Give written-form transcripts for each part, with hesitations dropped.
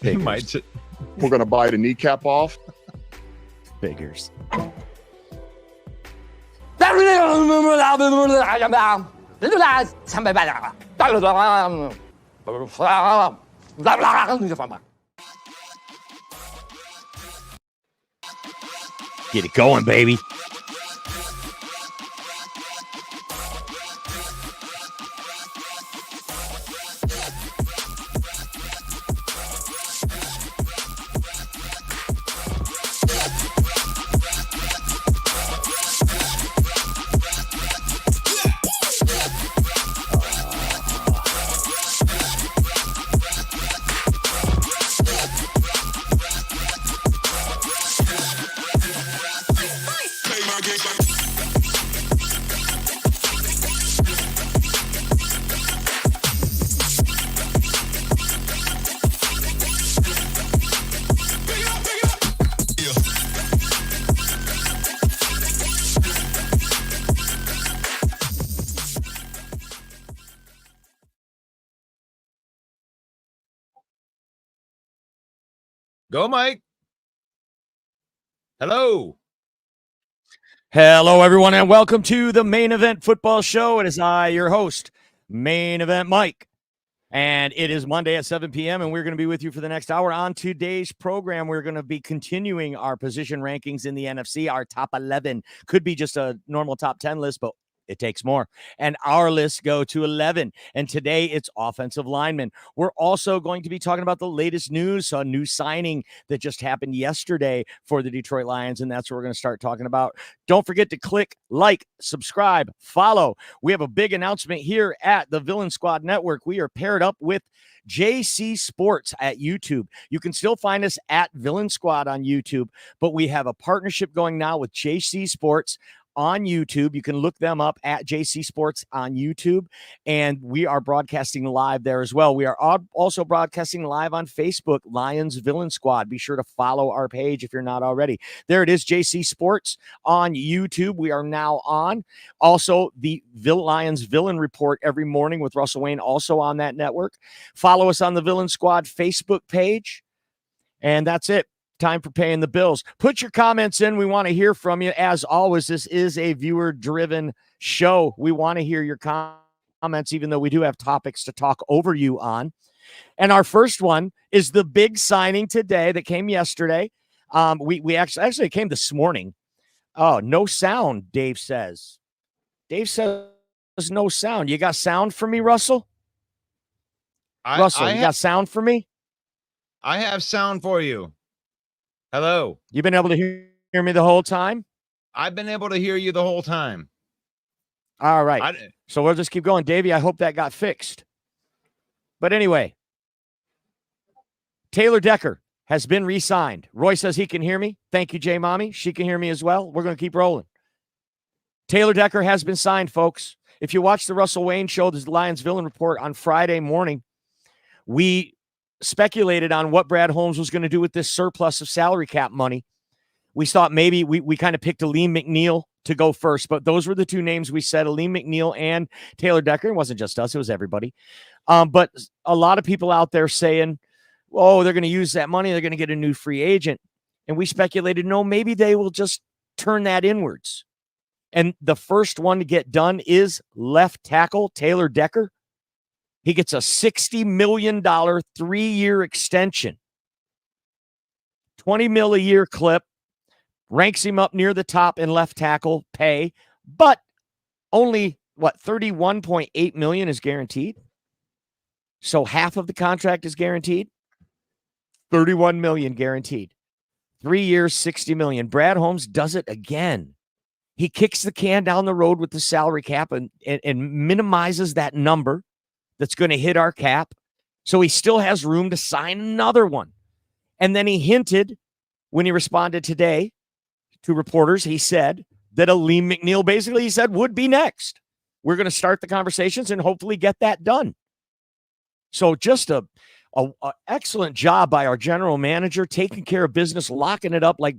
He might. We're going to bite a kneecap off. Figures. Get it going, baby. Go, Mike. Hello. Hello, everyone, and welcome to the Main Event Football Show. It is I, your host, Main Event Mike. And it is Monday at 7 p.m., and we're going to be with you for the next hour. On today's program, we're going to be continuing our position rankings in the NFC. Our top 11 could be just a normal top 10 list, but it takes more. And our lists go to 11. And today it's offensive linemen. We're also going to be talking about the latest news, a new signing that just happened yesterday for the Detroit Lions. And that's what we're going to start talking about. Don't forget to click, like, subscribe, follow. We have a big announcement here at the Villain Squad Network. We are paired up with JC Sports at YouTube. You can still find us at Villain Squad on YouTube, but we have a partnership going now with JC Sports on YouTube. You can look them up at JC Sports on YouTube, and we are broadcasting live there as well. We are also broadcasting live on Facebook, Lions Villain Squad. Be sure to follow our page if you're not already. There it is, JC Sports on YouTube. We are now on. Also, the Lions Villain Report every morning with Russell Wayne, also on that network. Follow us on the Villain Squad Facebook page, and that's it. Time for paying the bills. Put your comments in. We want to hear from you. As always, this is a viewer-driven show. We want to hear your comments, even though we do have topics to talk over you on. And our first one is the big signing today that came yesterday. We actually came this morning. Oh, no sound, Dave says. Dave says no sound. You got sound for me, Russell? You got sound for me? I have sound for you. Hello. You've been able to hear me the whole time? I've been able to hear you the whole time. All right. So we'll just keep going. Davey, I hope that got fixed. But anyway, Taylor Decker has been re-signed. Roy says he can hear me. Thank you, J Mommy. She can hear me as well. We're going to keep rolling. Taylor Decker has been signed, folks. If you watch the Russell Wayne show, the Lions Villain Report on Friday morning, we speculated on what Brad Holmes was going to do with this surplus of salary cap money. We thought maybe we kind of picked Aleem McNeil to go first, but those were the two names we said, Aleem McNeil and Taylor Decker. It wasn't just us, it was everybody. But a lot of people out there saying, oh, they're going to use that money, they're going to get a new free agent. And we speculated, no, maybe they will just turn that inwards. And the first one to get done is left tackle Taylor Decker. He gets a $60 million 3-year extension. $20 million a year clip. Ranks him up near the top in left tackle pay. But only, $31.8 million is guaranteed? So half of the contract is guaranteed? $31 million guaranteed. 3 years, $60 million. Brad Holmes does it again. He kicks the can down the road with the salary cap and minimizes that number that's going to hit our cap. So he still has room to sign another one. And then he hinted when he responded today to reporters, he said that Aleem McNeil, basically he said, would be next. We're going to start the conversations and hopefully get that done. So just a excellent job by our general manager, taking care of business, locking it up like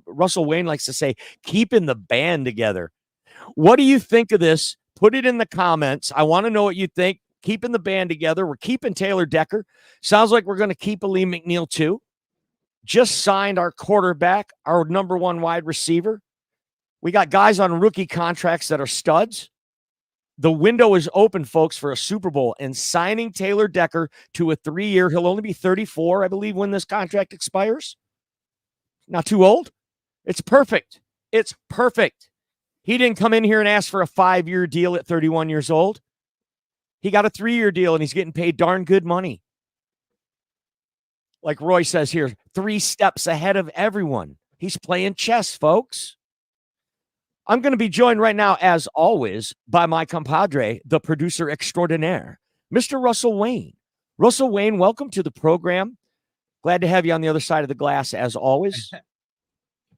Russell Wayne likes to say, keeping the band together. What do you think of this? Put it in the comments. I want to know what you think. keeping the band together. We're keeping Taylor Decker. Sounds like we're going to keep Aleem McNeil too. Just signed our quarterback, our number one wide receiver. We got guys on rookie contracts that are studs. The window is open, folks, for a Super Bowl, and signing Taylor Decker to a 3-year, he'll only be 34, I believe, when this contract expires. Not too old. It's perfect. It's perfect. He didn't come in here and ask for a 5-year deal at 31 years old. He got a 3-year deal, and he's getting paid darn good money. Like Roy says here, 3 steps ahead of everyone. He's playing chess, folks. I'm going to be joined right now, as always, by my compadre, the producer extraordinaire, Mr. Russell Wayne. Russell Wayne, welcome to the program. Glad to have you on the other side of the glass, as always.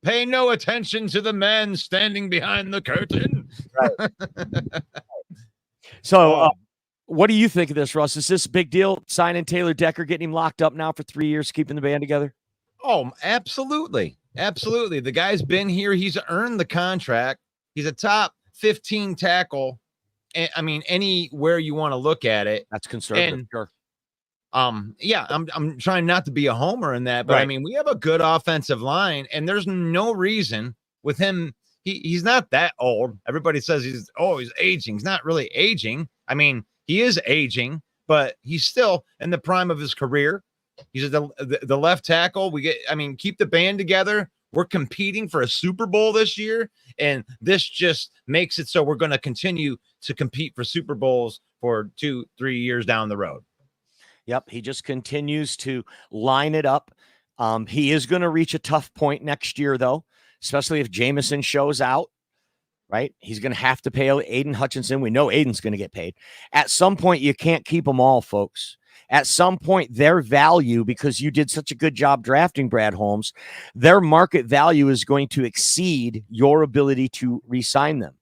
Pay no attention to the man standing behind the curtain. Right. So, what do you think of this, Russ? Is this a big deal, signing Taylor Decker, getting him locked up now for 3 years, keeping the band together? Oh, absolutely. Absolutely. The guy's been here. He's earned the contract. He's a top 15 tackle. I mean, anywhere you want to look at it. That's conservative. And, sure. Yeah, I'm trying not to be a homer in that, but Right. I mean, we have a good offensive line, and there's no reason with him. He's not that old. Everybody says he's aging. He's not really aging. I mean, he is aging, but he's still in the prime of his career. He's the left tackle. Keep the band together. We're competing for a Super Bowl this year, and this just makes it so we're going to continue to compete for Super Bowls for 2-3 years down the road. Yep, he just continues to line it up. He is going to reach a tough point next year, though, especially if Jameson shows out, right? He's going to have to pay Aiden Hutchinson. We know Aiden's going to get paid. At some point, you can't keep them all, folks. At some point, their value, because you did such a good job drafting Brad Holmes, their market value is going to exceed your ability to re-sign them,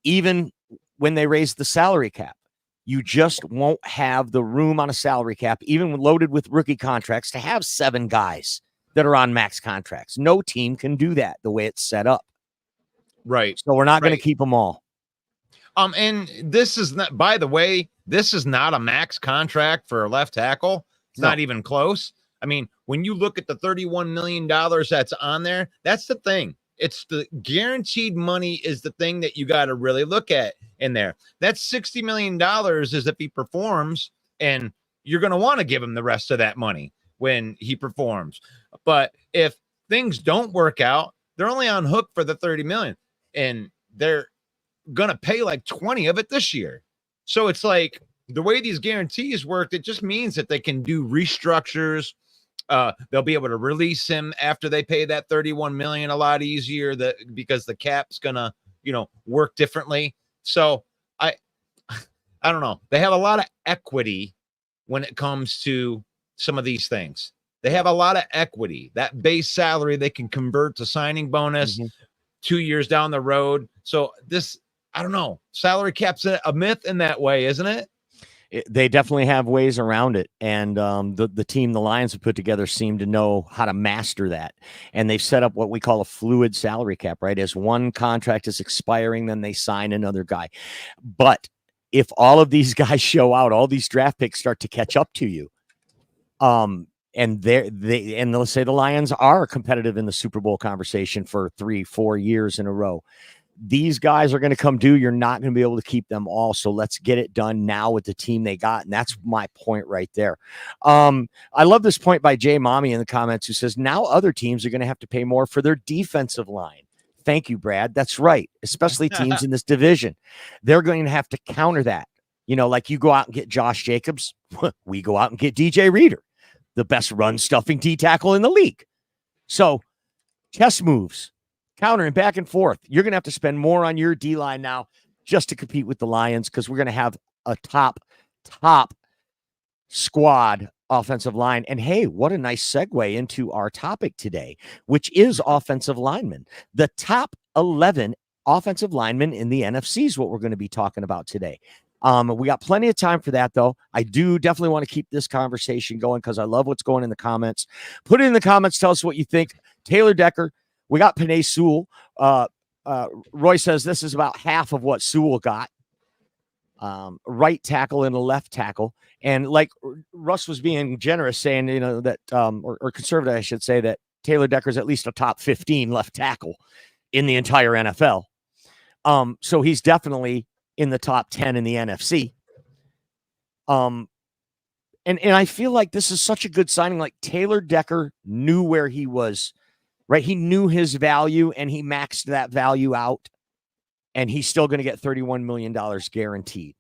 even when they raise the salary cap. You just won't have the room on a salary cap, even loaded with rookie contracts, to have 7 guys that are on max contracts. No team can do that the way it's set up. Right. So we're not going to keep them all. And this is not, by the way, this is not a max contract for a left tackle. It's not even close. I mean, when you look at the $31 million that's on there, that's the thing. It's the guaranteed money is the thing that you got to really look at in there. That's $60 million is if he performs, and you're going to want to give him the rest of that money when he performs. But if things don't work out, they're only on hook for the 30 million, and they're going to pay like 20 of it this year. So it's like the way these guarantees work, it just means that they can do restructures. They'll be able to release him after they pay that 31 million a lot easier, because the cap's gonna, work differently. So I don't know. They have a lot of equity when it comes to some of these things. They have a lot of equity. That base salary they can convert to signing bonus 2 years down the road. So this, I don't know. Salary cap's a myth in that way, isn't it? They definitely have ways around it. And the team the Lions have put together seem to know how to master that. And they've set up what we call a fluid salary cap, right? As one contract is expiring, then they sign another guy. But if all of these guys show out, all these draft picks start to catch up to you. And let's say the Lions are competitive in the Super Bowl conversation for 3-4 years in a row. These guys are going to come due. You're not going to be able to keep them all. So let's get it done now with the team they got. And that's my point right there. I love this point by Jay Mommy in the comments, who says now other teams are going to have to pay more for their defensive line. Thank you, Brad. That's right. Especially teams in this division. They're going to have to counter that. Like you go out and get Josh Jacobs. We go out and get DJ Reader, the best run stuffing D tackle in the league. So chess moves. Countering back and forth. You're going to have to spend more on your D-line now just to compete with the Lions, because we're going to have a top squad offensive line. And hey, what a nice segue into our topic today, which is offensive linemen. The top 11 offensive linemen in the NFC is what we're going to be talking about today. We got plenty of time for that, though. I do definitely want to keep this conversation going because I love what's going in the comments. Put it in the comments. Tell us what you think. Taylor Decker. We got Penei Sewell. Roy says this is about half of what Sewell got. right tackle and a left tackle. And like Russ was being generous, saying, that, or conservative, I should say, that Taylor Decker's at least a top 15 left tackle in the entire NFL. So he's definitely in the top 10 in the NFC. And I feel like this is such a good signing. Like Taylor Decker knew where he was, right? He knew his value and he maxed that value out, and he's still going to get $31 million guaranteed.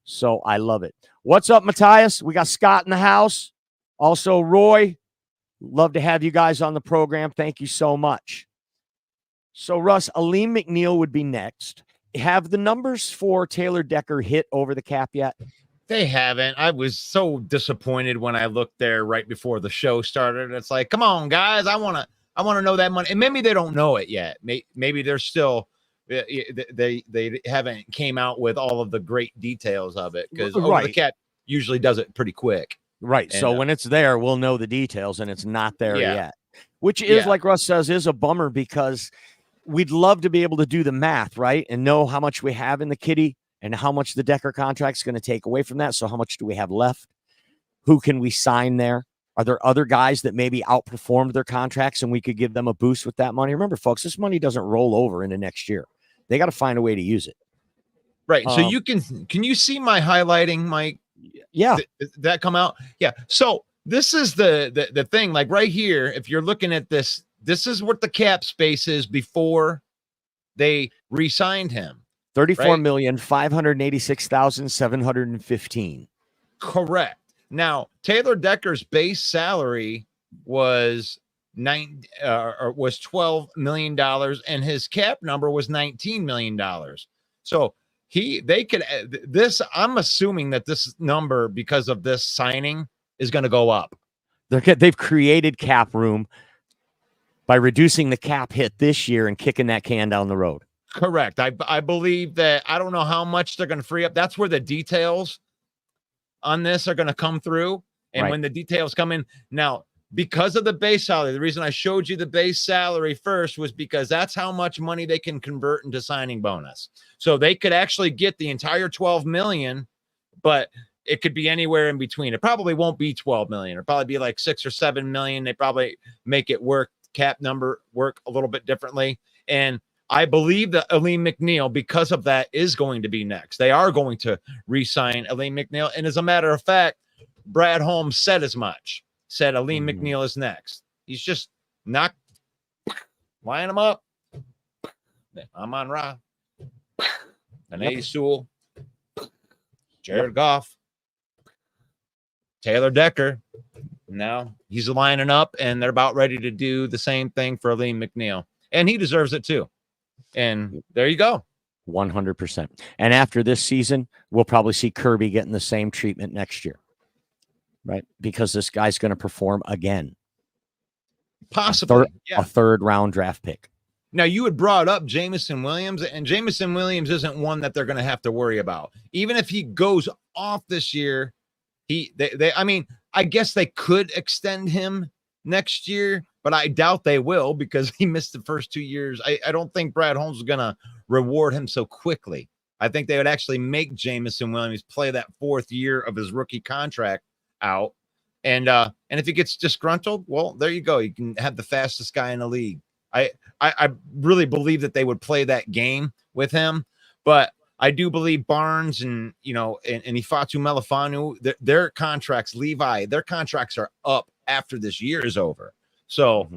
So I love it. What's up, Matthias? We got Scott in the house. Also, Roy, love to have you guys on the program. Thank you so much. So, Russ, Aleem McNeil would be next. Have the numbers for Taylor Decker hit over the cap yet? They haven't. I was so disappointed when I looked there right before the show started. It's like, come on, guys. I want to know that money. And maybe they don't know it yet. Maybe they're still, they haven't came out with all of the great details of it, because the cap usually does it pretty quick. Right. And so when it's there, we'll know the details, and it's not there yet, which is, like Russ says, is a bummer, because we'd love to be able to do the math, right, and know how much we have in the kitty and how much the Decker contract is going to take away from that. So how much do we have left? Who can we sign there? Are there other guys that maybe outperformed their contracts and we could give them a boost with that money? Remember, folks, this money doesn't roll over into next year. They got to find a way to use it. Right. So you can you see my highlighting, Mike? Yeah. That come out? Yeah. So this is the thing, like right here, if you're looking at this, this is what the cap space is before they re-signed him. 34,586,715. Correct. Now, Taylor Decker's base salary was $12 million, and his cap number was $19 million. So they could this. I'm assuming that this number, because of this signing, is going to go up. They've created cap room by reducing the cap hit this year and kicking that can down the road. Correct. I believe that. I don't know how much they're going to free up. That's where the details on this are going to come through. And when the details come in now, because of the base salary, the reason I showed you the base salary first was because that's how much money they can convert into signing bonus. So they could actually get the entire 12 million, but it could be anywhere in between. It probably won't be 12 million. It'll probably be like 6 or 7 million. They probably make it work, cap number work a little bit differently. And I believe that Aleem McNeil, because of that, is going to be next. They are going to re-sign Aleem McNeil. And as a matter of fact, Brad Holmes said as much. Said Aleem McNeil is next. He's just not lining him up. Amon Ra, Panay Sewell, Jared Goff, Taylor Decker. Now he's lining up, and they're about ready to do the same thing for Aleem McNeil. And he deserves it too. And there you go. 100%. And after this season, we'll probably see Kirby getting the same treatment next year. Right? Because this guy's going to perform again. Possibly. A third round draft pick. Now, you had brought up Jameson Williams, and Jameson Williams isn't one that they're going to have to worry about. Even if he goes off this year, I mean, I guess they could extend him next year, but I doubt they will, because he missed the first 2 years. I don't think Brad Holmes is going to reward him so quickly. I think they would actually make Jameson Williams play that 4th year of his rookie contract out. And if he gets disgruntled, well, there you go. You can have the fastest guy in the league. I really believe that they would play that game with him, but I do believe Barnes and Ifeatu Melifonwu, their contracts, Levi, their contracts are up after this year is over. So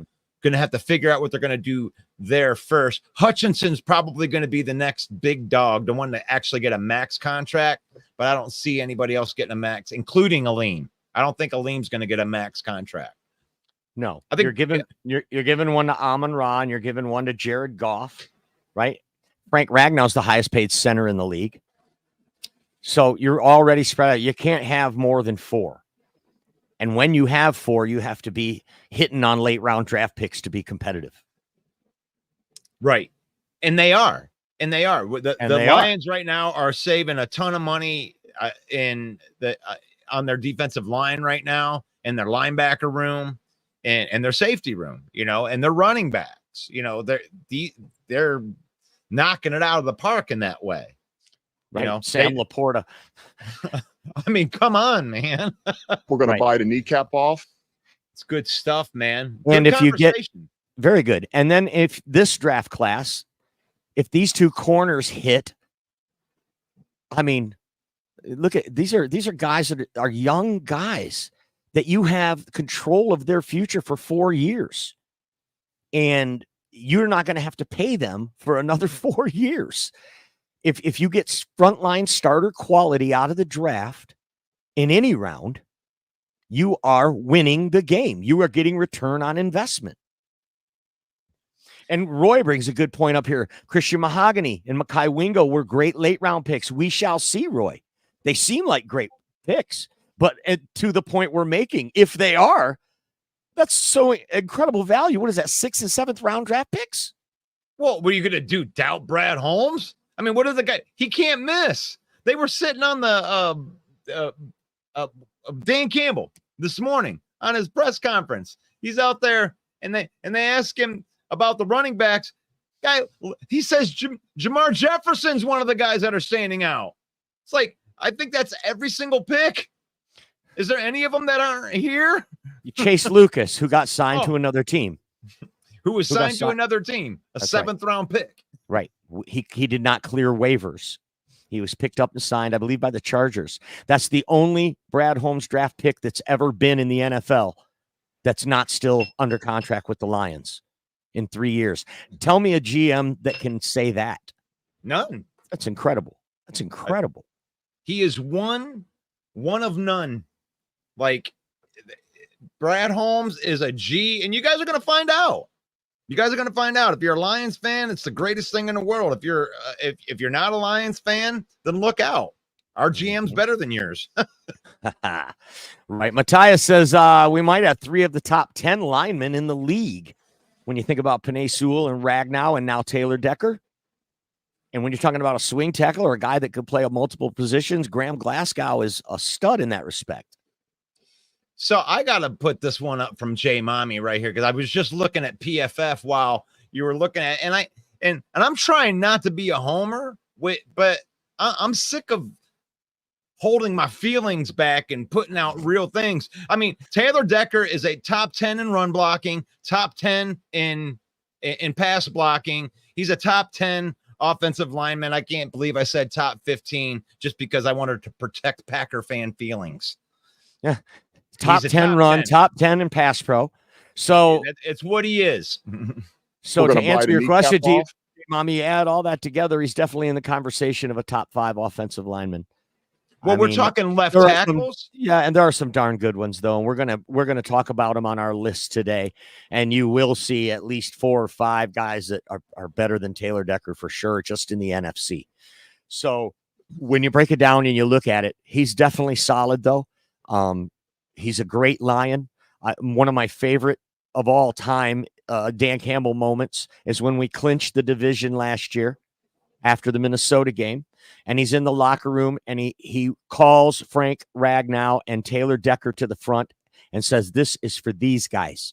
going to have to figure out what they're going to do there first. Hutchinson's probably going to be the next big dog, the one to actually get a max contract, but I don't see anybody else getting a max, including Aleem. I don't think Aleem's going to get a max contract. No, I think you're giving one to Amon-Ra, and you're giving one to Jared Goff, right? Frank Ragnow's the highest paid center in the league. So you're already spread out. You can't have more than 4. And when you have 4, you have to be hitting on late round draft picks to be competitive. Right. And they are. The Lions right now are saving a ton of money on their defensive line right now, in their linebacker room and their safety room, and their running backs. They're knocking it out of the park in that way. Right. You know, Sam Laporta. I mean, come on, man. We're going Right. to bite a kneecap off. It's good stuff, man. And Good if you get conversation. very good, and then if this draft class, if these two corners hit, I mean, look at these are guys that are young guys that you have control of their future for 4 years, and you're not going to have to pay them for another 4 years. If you get frontline starter quality out of the draft in any round, you are winning the game. You are getting return on investment. And Roy brings a good point up here. Christian Mahogany and Mekhi Wingo were great late round picks. We shall see, Roy. They seem like great picks, but to the point we're making, if they are, that's so incredible value. What is that, 6th and 7th round draft picks? Well, what are you going to do? Doubt Brad Holmes? I mean, what is the guy? He can't miss. They were sitting on the Dan Campbell this morning on his press conference. He's out there, and they ask him about the running backs. Guy, he says Jamar Jefferson's one of the guys that are standing out. It's like, I think that's every single pick. Is there any of them that aren't here? Chase Lucas, who got signed to another team. Who was signed to another team, a 7th round pick. Right. He did not clear waivers. He was picked up and signed, I believe, by the Chargers. That's the only Brad Holmes draft pick that's ever been in the NFL that's not still under contract with the Lions in 3 years. Tell me a GM that can say that. None. That's incredible. That's incredible. He is one of none. Like, Brad Holmes is a G, and you guys are going to find out. You guys are going to find out. If you're a Lions fan, it's the greatest thing in the world. If you're if you're not a Lions fan, then look out. Our GM's better than yours. Right. Matthias says we might have 3 of the top 10 linemen in the league when you think about Penei Sewell and Ragnow and now Taylor Decker. And when you're talking about a swing tackle or a guy that could play multiple positions, Graham Glasgow is a stud in that respect. So I got to put this one up from J Mommy right here, because I was just looking at PFF while you were looking at it, and I'm trying not to be a homer, but I'm sick of holding my feelings back and putting out real things. I mean, Taylor Decker is a top 10 in run blocking, top 10 in pass blocking. He's a top 10 offensive lineman. I can't believe I said top 15 just because I wanted to protect Packer fan feelings. Yeah. Top 10 run, 10. Top 10 in pass pro. So it's what he is. So to answer your question, Mommy, add all that together, he's definitely in the conversation of a top 5 offensive lineman. Well, we're talking left tackles. And there are some darn good ones, though. And we're gonna talk about them on our list today. And you will see at least 4 or 5 guys that are better than Taylor Decker for sure, just in the NFC. So when you break it down and you look at it, he's definitely solid, though. He's a great Lion. One of my favorite of all time Dan Campbell moments is when we clinched the division last year after the Minnesota game. And he's in the locker room and he calls Frank Ragnow and Taylor Decker to the front and says, "This is for these guys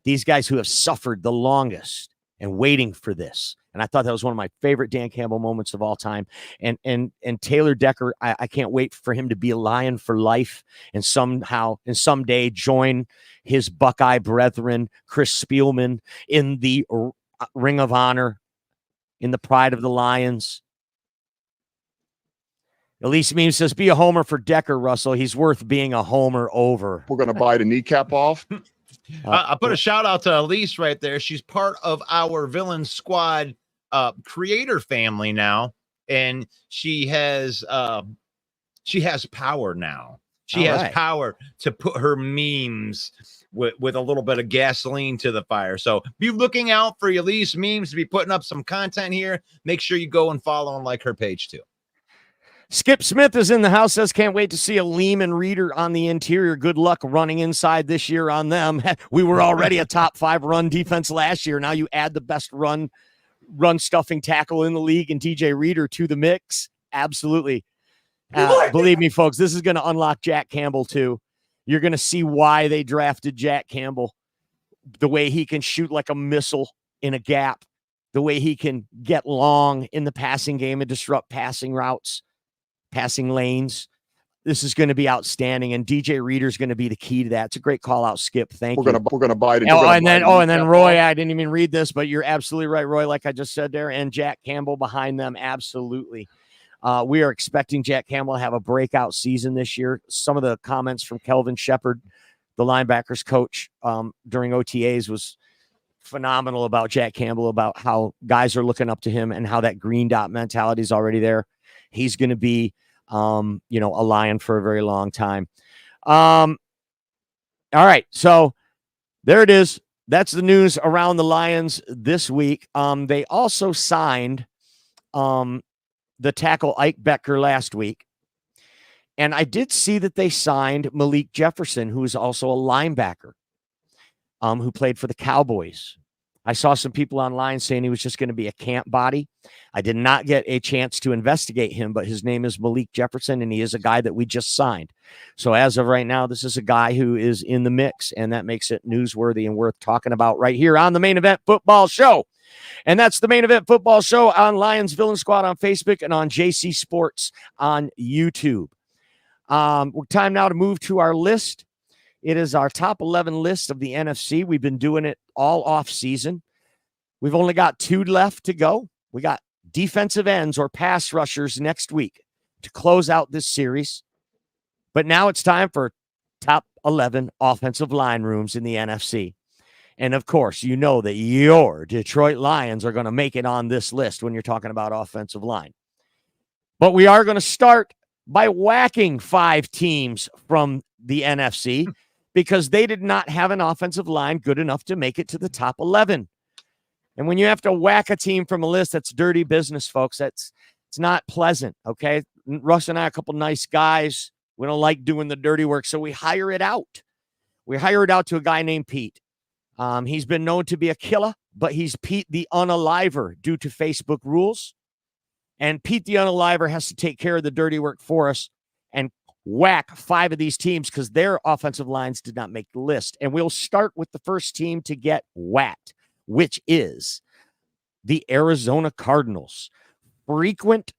who have suffered the longest and waiting for this." And I thought that was one of my favorite Dan Campbell moments of all time. And Taylor Decker, I can't wait for him to be a Lion for life and someday join his Buckeye brethren, Chris Spielman, in the Ring of Honor, in the pride of the Lions. Elise Meme says, be a homer for Decker, Russell. He's worth being a homer over. We're going to bite a kneecap off. I put a shout out to Elise right there. She's part of our Villain Squad creator family now, and she has power now. She has power to put her memes with a little bit of gasoline to the fire. So be looking out for Elise Memes to be putting up some content here. Make sure you go and follow and like her page too. Skip Smith is in the house, says, can't wait to see a Lehman Reader on the interior. Good luck running inside this year on them. We were already a top 5 run defense last year. Now you add the best run stuffing tackle in the league and TJ Reader to the mix. Absolutely. Believe me, folks, this is going to unlock Jack Campbell too. You're going to see why they drafted Jack Campbell, the way he can shoot like a missile in a gap, the way he can get long in the passing game and disrupt passing routes. passing lanes. This is going to be outstanding, and DJ Reader's going to be the key to that. It's a great call out, Skip. Thank you. We're gonna buy it. And then Roy, I didn't even read this, but you're absolutely right, Roy, like I just said there, and Jack Campbell behind them, absolutely. We are expecting Jack Campbell to have a breakout season this year. Some of the comments from Kelvin Shepard, the linebackers coach, during OTAs was phenomenal about Jack Campbell, about how guys are looking up to him and how that green dot mentality is already there. He's going to be, a Lion for a very long time. All right. So there it is. That's the news around the Lions this week. They also signed, the tackle Ike Becker last week. And I did see that they signed Malik Jefferson, who is also a linebacker, who played for the Cowboys. I saw some people online saying he was just going to be a camp body. I did not get a chance to investigate him, but his name is Malik Jefferson, and he is a guy that we just signed. So as of right now, this is a guy who is in the mix, and that makes it newsworthy and worth talking about right here on the Main Event Football Show. And that's the Main Event Football Show on Lions Villain Squad on Facebook and on JC Sports on YouTube. Time now to move to our list. It is our top 11 list of the NFC. We've been doing it all off season. We've only got 2 left to go. We got defensive ends or pass rushers next week to close out this series. But now it's time for top 11 offensive line rooms in the NFC. And of course, you know that your Detroit Lions are going to make it on this list when you're talking about offensive line. But we are going to start by whacking 5 teams from the NFC because they did not have an offensive line good enough to make it to the top 11. And when you have to whack a team from a list, that's dirty business, folks. It's not pleasant, okay? Russ and I are a couple nice guys. We don't like doing the dirty work, so we hire it out. We hire it out to a guy named Pete. He's been known to be a killer, but he's Pete the Unaliver due to Facebook rules. And Pete the Unaliver has to take care of the dirty work for us and whack 5 of these teams because their offensive lines did not make the list. And we'll start with the first team to get whacked, which is the Arizona Cardinals. Frequent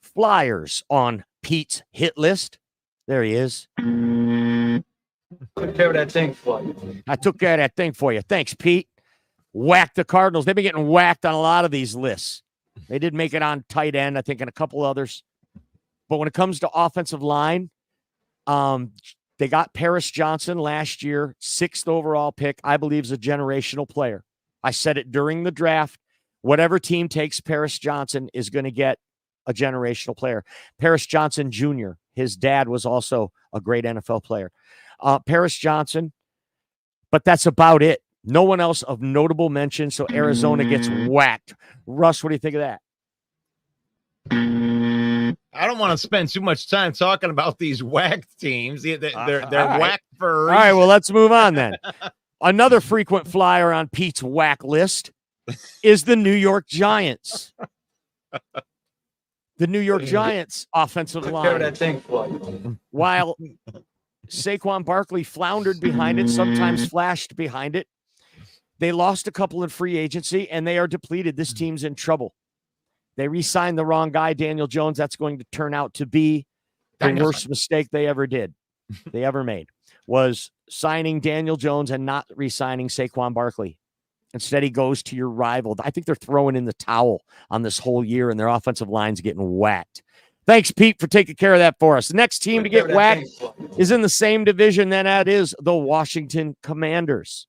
flyers on Pete's hit list. There he is. Took care of that thing for you. I took care of that thing for you. Thanks, Pete. Whack the Cardinals. They've been getting whacked on a lot of these lists. They did make it on tight end, I think, and a couple others. But when it comes to offensive line, they got Paris Johnson last year, 6th overall pick. I believe is a generational player. I said it during the draft. Whatever team takes Paris Johnson is going to get a generational player. Paris Johnson Jr., his dad was also a great NFL player. Paris Johnson, but that's about it. No one else of notable mention, so Arizona gets whacked. Russ, what do you think of that? I don't want to spend too much time talking about these whacked teams. They're right. whacked for a All right, well, let's move on then. Another frequent flyer on Pete's whack list is the New York Giants. The New York Giants offensive Took care of line. that thing for you. While Saquon Barkley floundered behind it, sometimes flashed behind it, they lost a couple in free agency, and they are depleted. This team's in trouble. They re-signed the wrong guy, Daniel Jones. That's going to turn out to be the worst mistake they ever made, was signing Daniel Jones and not re-signing Saquon Barkley. Instead, he goes to your rival. I think they're throwing in the towel on this whole year, and their offensive line's getting whacked. Thanks, Pete, for taking care of that for us. The next team to get whacked is in the same division, and that is the Washington Commanders.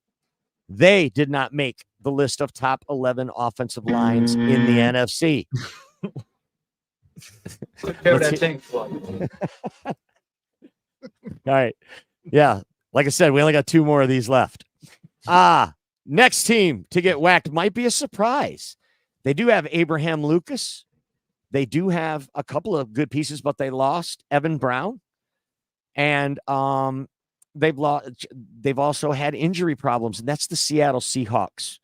They did not make the list of top 11 offensive lines in the NFC. Took care of that thing for you. All right. Yeah. Like I said, we only got 2 more of these left. Next team to get whacked might be a surprise. They do have Abraham Lucas. They do have a couple of good pieces, but they lost Evan Brown. And they've also had injury problems, and that's the Seattle Seahawks.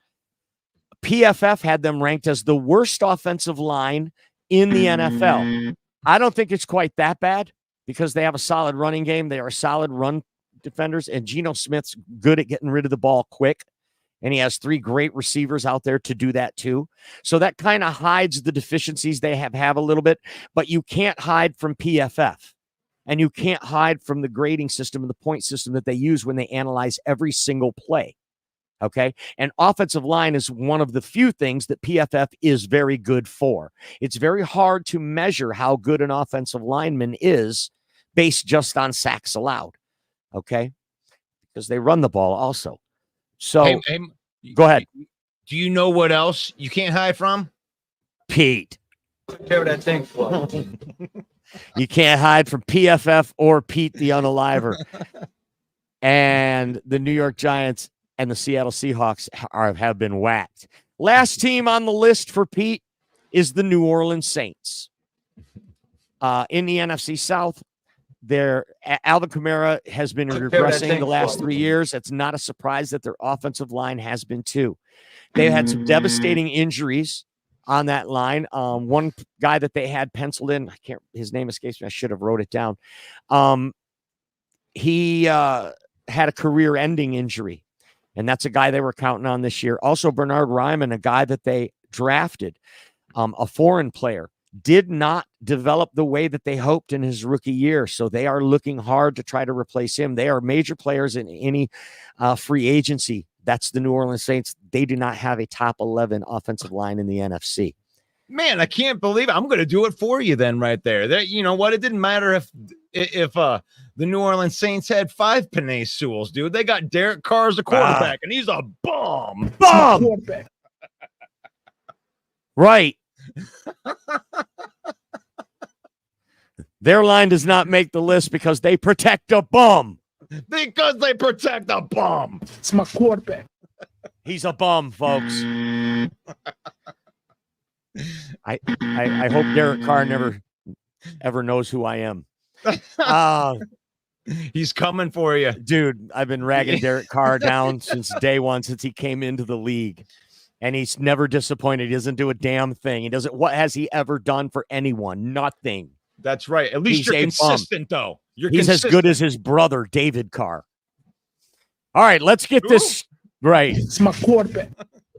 PFF had them ranked as the worst offensive line in the NFL. I don't think it's quite that bad because they have a solid running game. They are solid run defenders, and Geno Smith's good at getting rid of the ball quick. And he has 3 great receivers out there to do that too. So that kind of hides the deficiencies they have a little bit, but you can't hide from PFF. And you can't hide from the grading system and the point system that they use when they analyze every single play. Okay. And offensive line is one of the few things that PFF is very good for. It's very hard to measure how good an offensive lineman is based just on sacks allowed. Okay. Because they run the ball also. So go ahead. Do you know what else you can't hide from? Pete. Whatever that thing for. You can't hide from PFF or Pete the Unaliver. And the New York Giants and the Seattle Seahawks have been whacked. Last team on the list for Pete is the New Orleans Saints. In the NFC South, Alvin Kamara has been regressing the last 3 years. It's not a surprise that their offensive line has been too. They've had some devastating injuries on that line. One guy that they had penciled in, his name escapes me. I should have wrote it down. He had a career-ending injury, and that's a guy they were counting on this year. Also, Bernard Ryman, a guy that they drafted, a foreign player, did not develop the way that they hoped in his rookie year. So they are looking hard to try to replace him. They are major players in any free agency. That's the New Orleans Saints. They do not have a top 11 offensive line in the NFC. Man, I can't believe it. I'm going to do it for you then right there. You know what? It didn't matter if the New Orleans Saints had 5 Penei Sewells, dude. They got Derek Carr as a quarterback, and he's a bum. Right. Their line does not make the list because they protect a bum. Because they protect a bum. It's my quarterback. He's a bum, folks. I hope Derek Carr never ever knows who I am. He's coming for you. Dude, I've been ragging Derek Carr down since day one, since he came into the league. And he's never disappointed. He doesn't do a damn thing. He doesn't. What has he ever done for anyone? Nothing. That's right. At least you're consistent, though. He's as good as his brother, David Carr. All right, let's get this right. It's my quarterback.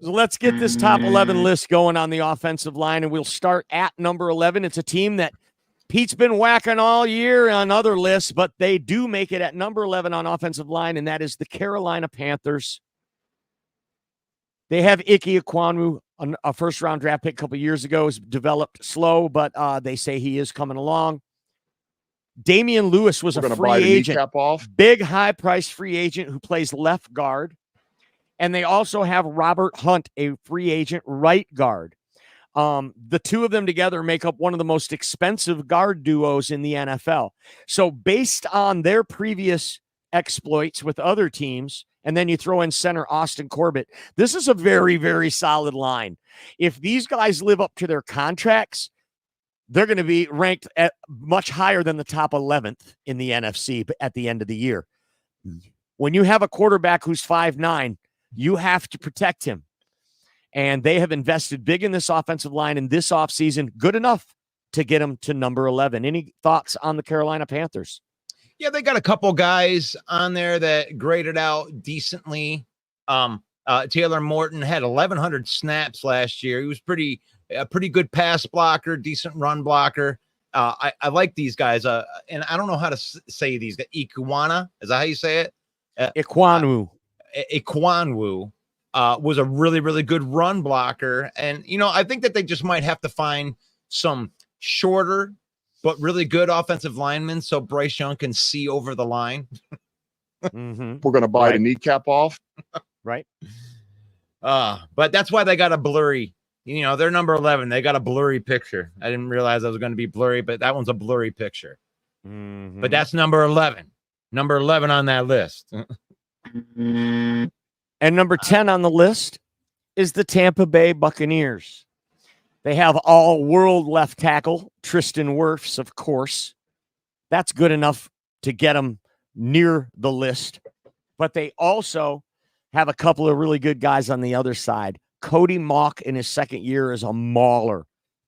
So let's get this top 11 list going on the offensive line, and we'll start at number 11. It's a team that Pete's been whacking all year on other lists, but they do make it at number 11 on offensive line, and that is the Carolina Panthers. They have Ike Ekwonu, a first-round draft pick a couple years ago, has developed slow, but they say he is coming along. Damian Lewis was a free agent, big, high-priced free agent who plays left guard. And they also have Robert Hunt, a free agent right guard. The two of them together make up one of the most expensive guard duos in the NFL. So based on their previous exploits with other teams, and then you throw in center Austin Corbett, this is a very, very solid line. If these guys live up to their contracts, they're going to be ranked at much higher than the top 11th in the NFC at the end of the year. When you have a quarterback who's 5'9", you have to protect him. And they have invested big in this offensive line in this offseason, good enough to get him to number 11. Any thoughts on the Carolina Panthers? Yeah, they got a couple guys on there that graded out decently. Taylor Morton had 1,100 snaps last year. He was a pretty good pass blocker, decent run blocker. I like these guys. And I don't know how to say these. Ekwonu, is that how you say it? Ekwonu. Ekwonu was a really, really good run blocker. And, I think that they just might have to find some shorter but really good offensive linemen so Bryce Young can see over the line. Mm-hmm. We're going to bite a kneecap off. Right. But that's why they got a blurry, they're number 11. They got a blurry picture. I didn't realize I was going to be blurry, but that one's a blurry picture. Mm-hmm. But that's number 11. Number 11 on that list. And number 10 on the list is the Tampa Bay Buccaneers. They have all-world left tackle, Tristan Wirfs, of course. That's good enough to get them near the list. But they also have a couple of really good guys on the other side. Cody Mauch in his second year is a mauler.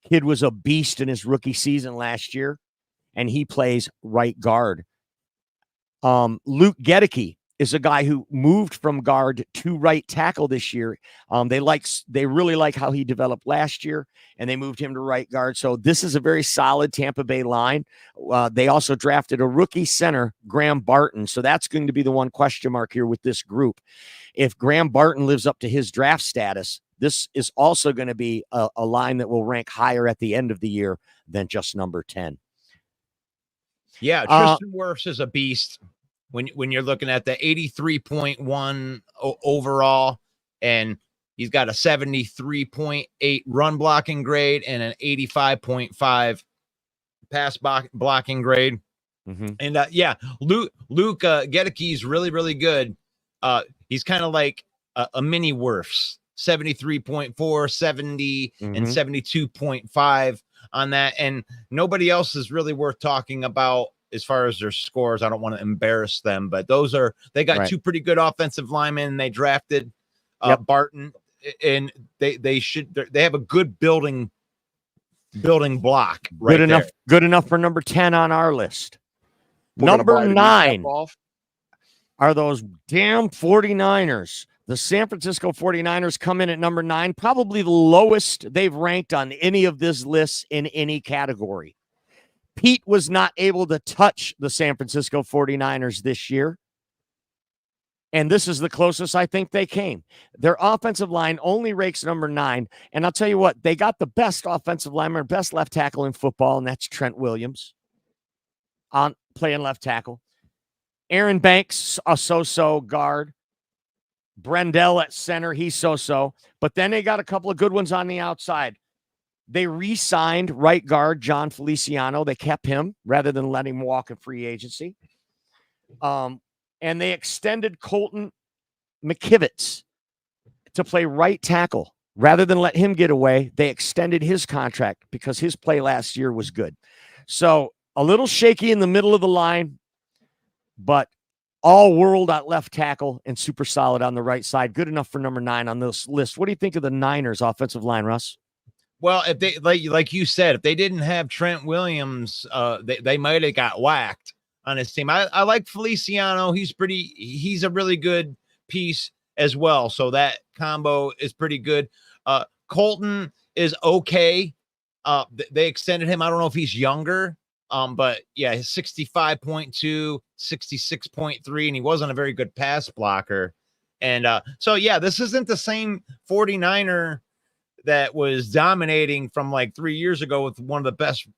Kid was a beast in his rookie season last year, and he plays right guard. Luke Gedeke is a guy who moved from guard to right tackle this year. They really like how he developed last year, and they moved him to right guard. So this is a very solid Tampa Bay line. They also drafted a rookie center, Graham Barton. So that's going to be the one question mark here with this group. If Graham Barton lives up to his draft status, this is also going to be a line that will rank higher at the end of the year than just number 10. Yeah, Tristan Wirfs is a beast. When you're looking at the 83.1 overall, and he's got a 73.8 run blocking grade and an 85.5 pass blocking grade. Mm-hmm. And Luke Gedeke is really, really good. He's kind of like a mini Wirfs, 73.4, 70, and 72.5 on that. And nobody else is really worth talking about as far as their scores. I don't want to embarrass them, but they got two pretty good offensive linemen, and they drafted Barton, and they have a good building block right Good enough for number 10 on our list. We're Number 9 are those damn 49ers. The San Francisco 49ers come in at number 9, probably the lowest they've ranked on any of this list in any category. Pete was not able to touch the San Francisco 49ers this year. And this is the closest I think they came. Their offensive line only ranks number 9. And I'll tell you what, they got the best offensive lineman, best left tackle in football, and that's Trent Williams on playing left tackle. Aaron Banks, a so-so guard. Brendel at center, he's so-so. But then they got a couple of good ones on the outside. They re-signed right guard John Feliciano. They kept him rather than letting him walk in free agency. And they extended Colton McKivitz to play right tackle. Rather than let him get away, they extended his contract because his play last year was good. So a little shaky in the middle of the line, but all world at left tackle and super solid on the right side. Good enough for number 9 on this list. What do you think of the Niners offensive line, Russ? Well, if they like you said, if they didn't have Trent Williams, they might have got whacked on his team. I like Feliciano. He's a really good piece as well. So that combo is pretty good. Colton is okay. They extended him. I don't know if he's younger. But yeah, his 65.2, 66.3, and he wasn't a very good pass blocker. And so yeah, this isn't the same 49er that was dominating from like 3 years ago with one of the best,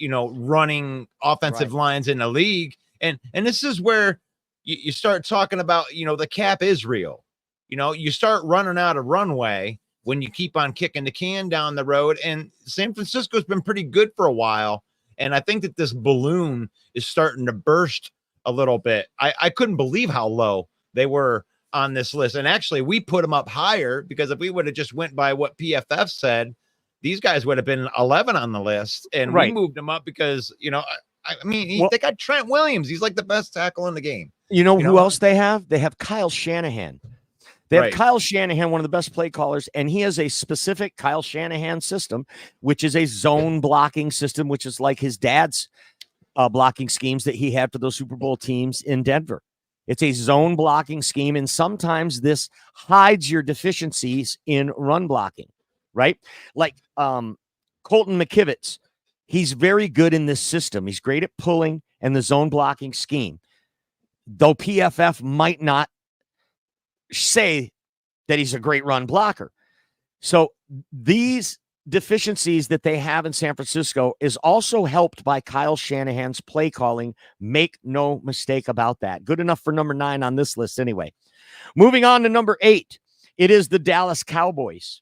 running offensive lines in the league. And this is where you start talking about, the cap is real. You start running out of runway when you keep on kicking the can down the road. And San Francisco's been pretty good for a while. And I think that this balloon is starting to burst a little bit. I couldn't believe how low they were on this list. And actually, we put them up higher because if we would have just went by what PFF said, these guys would have been 11 on the list. And we moved them up because, they got Trent Williams. He's like the best tackle in the game. Who else they have? They have Kyle Shanahan. They have Kyle Shanahan, one of the best play callers, and he has a specific Kyle Shanahan system, which is a zone blocking system, which is like his dad's blocking schemes that he had for those Super Bowl teams in Denver. It's a zone blocking scheme, and sometimes this hides your deficiencies in run blocking, right? Like Colton McKivitz, he's very good in this system. He's great at pulling and the zone blocking scheme, though PFF might not say that he's a great run blocker. So these deficiencies that they have in San Francisco is also helped by Kyle Shanahan's play calling. Make no mistake about that. Good enough for number 9 on this list anyway. Moving on to number 8, it is the Dallas Cowboys.